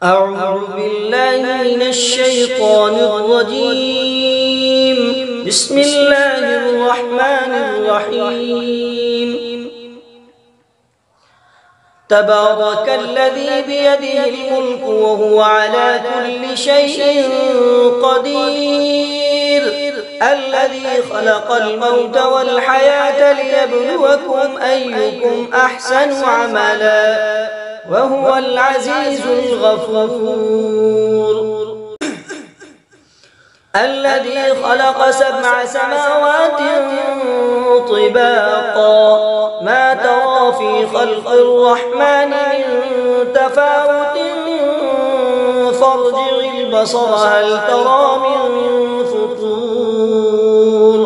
أعوذ بالله من الشيطان الرجيم. بسم الله الرحمن الرحيم. تبارك الذي بيده الملك وهو على كل شيء قدير، الذي خلق الموت والحياة ليبلوكم أيكم أحسن عملا وهو العزيز الغفور. الذي خلق 7 سماوات طباقا ما ترى في خلق الرحمن من تفاوت فارجع البصر هل ترى من فطور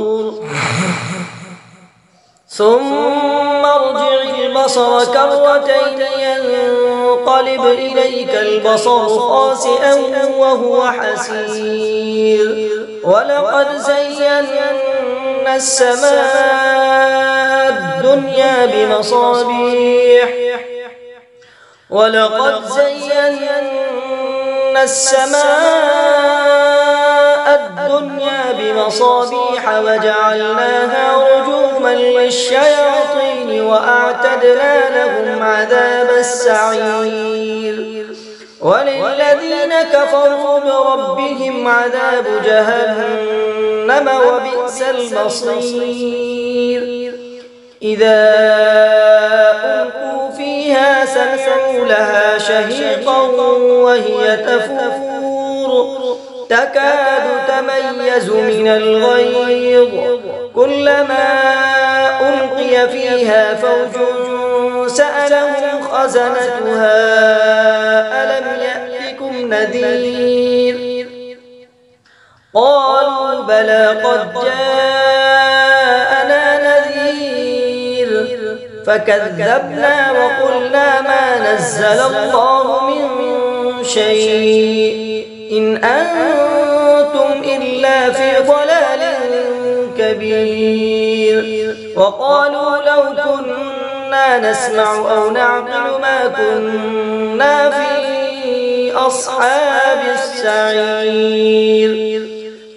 ثم ارجع البصر كرتين ينقلب إليك البصر خاسئا وهو حسير. ولقد زينا السماء الدنيا بمصابيح وجعلناها رجوما للشياطين وأعتدنا لهم عذاب السعير. وللذين كفروا بربهم عذاب جهنم وبئس المصير. إذا ألقوا فيها سمعوا لها شهيقا وهي تفور تكاد تميز من الغيظ كلما ألقي فيها فوج سألهم خزنتها ألم يأتكم نذير قالوا بلى قد جاءنا نذير فكذبنا وقلنا ما نزل الله من شيء إن أنتم إلا في ضلال كبير. وقالوا لو كنا نسمع أو نعقل ما كنا في أصحاب السعير.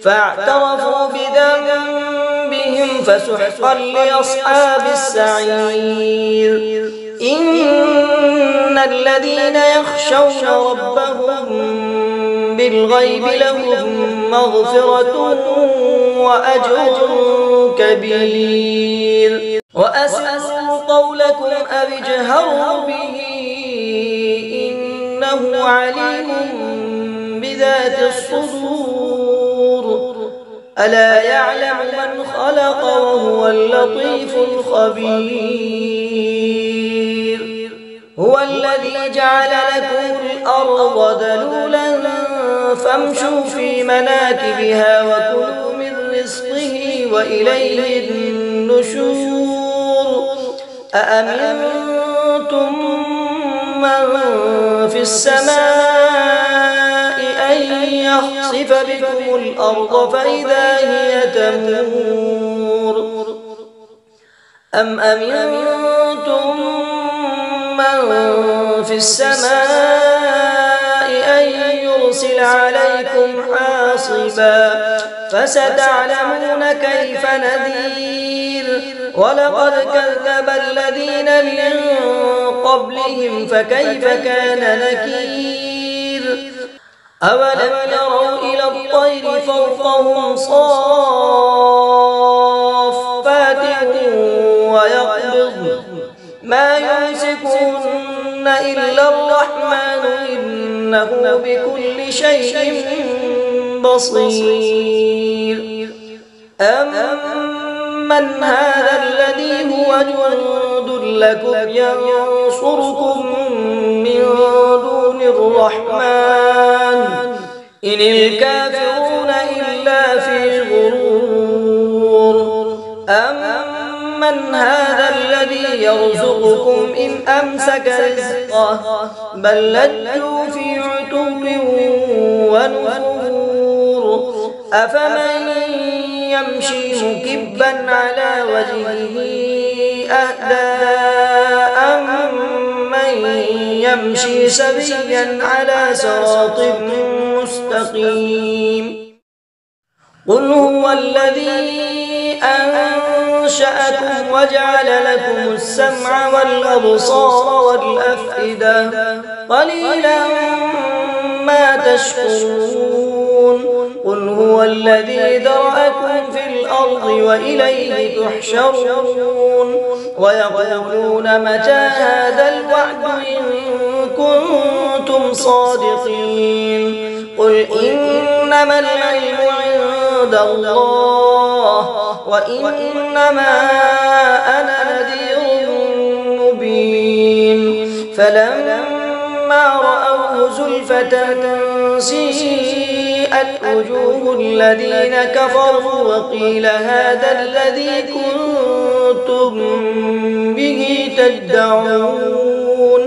فاعترفوا بذنبهم فسحقا لأصحاب السعير. إن الذين يخشون ربهم بالغيب لهم مغفرة وأجر كبير. وأسروا قولكم أو اجهروا به إنه عليم بذات الصدور. ألا يعلم من خلق وهو اللطيف الخبير. هو الذي جعل لكم الأرض ذلولا فامشوا في مناكبها وكلوا من رزقه وإليه النشور. أأمنتم من في السماء أن يخسف بكم الأرض فإذا هي تمور أم أمنتم من في السماء أن يرسل عليكم حاصبا فستعلمون كيف نذير. ولقد كذب الذين من قبلهم فكيف كان نكير. أولم يروا إلى الطير فوقهم صافات ويقبضن ما يمسكهن إلا الرحمن إنه بكل شيء بصير. أمن هذا الذي هو جند لكم ينصركم من دون الرحمن إن الكافرون إلا في غرور. أمن هذا الذي يرزقكم إن أمسك رزقه بل لجوا في عتو ونفور. أفمن يمشي مكبا على وجهه أهدى أمن يمشي سويا على صراط مستقيم. قل هو الذي أنشأكم وجعل لكم السمع والأبصار والأفئدة قليلا ما تشكرون. قل هو الذي ذرأكم في الأرض وإليه تحشرون. ويقولون متى هذا الوعد إن كنتم صادقين. قل إنما العلم عند الله وإنما أنا نذير مبين. فلما رأوه زلفة سيئت وجوه الذين كفروا وقيل هذا الذي كنتم به تدعون.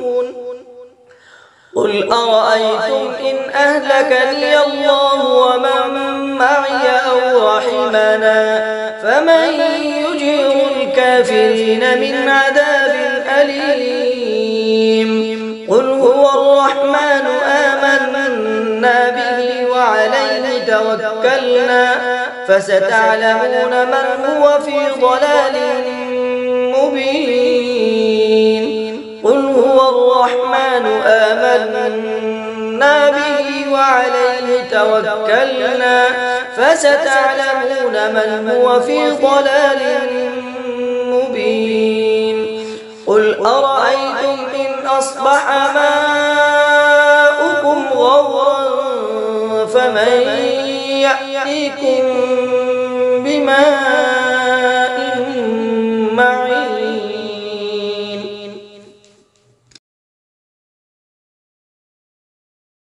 قل أرأيتم إن أهلكني الله ومن معي أو رحمنا فمن يجير الكافرين من عذاب أليم. قل هو الرحمن آمنا به وعليه توكلنا فستعلمون من هو في ضلال مبين. قل هو الرحمن آمنا به وعليه توكلنا فستعلمون من هو في ضلال مبين. قل أرأيتم إن أصبح ماؤكم غورا فمن يأتيكم